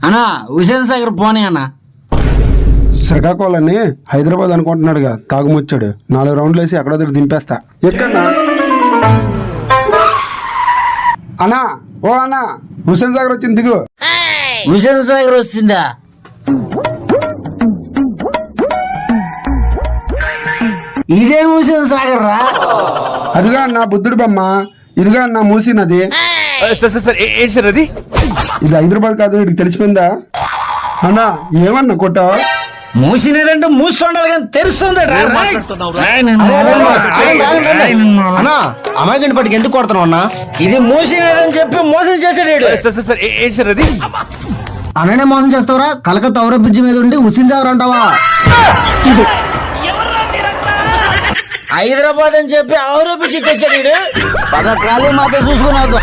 అన్నా హుసేన్ సాగర్ పోనీ అన్న. శ్రీకాకుళాన్ని హైదరాబాద్ అనుకుంటున్నాడుగా తాగుమొచ్చాడు. 4 రౌండ్లు వేసి ఎక్కడో దగ్గర దింపేస్తా. ఎక్కడన్నా అన్నా? ఓ అన్నా, హుసేన్ సాగర్ వచ్చింది, దిగు. హుసేన్ సాగర్ వస్తుందా? ఇదేం హుసేన్ సాగర్ రా? అదిగా అన్న బుద్ధుడి బొమ్మ, ఇదిగా అన్న మూసీ నది. ఏంటి సార్ అది? ఇది హైదరాబాద్ కాదు, వీడికి తెలిసిపోయిందా? అన్నా ఏమన్నా కొట్టావా? మూసినదంటే మూస్తుండాలి కానీ తెలుస్తుంది. అమ్మాయి పట్టుకు ఎందుకు కొడుతున్నావు అన్నా? ఇది మూసినదని చెప్పి మోసం చేసాడు. ఏంటి సార్ అది? అన్ననే మోసం చేస్తావరా? కలకత్తా ఔరా బ్రిడ్జి మీద ఉండి హుస్సేన్ సాగర్ అంటావా? హైదరాబాద్ అని చెప్పి ఆరోపించి తెచ్చాడు. పద ఖాళీ మాతో చూసుకున్నావు.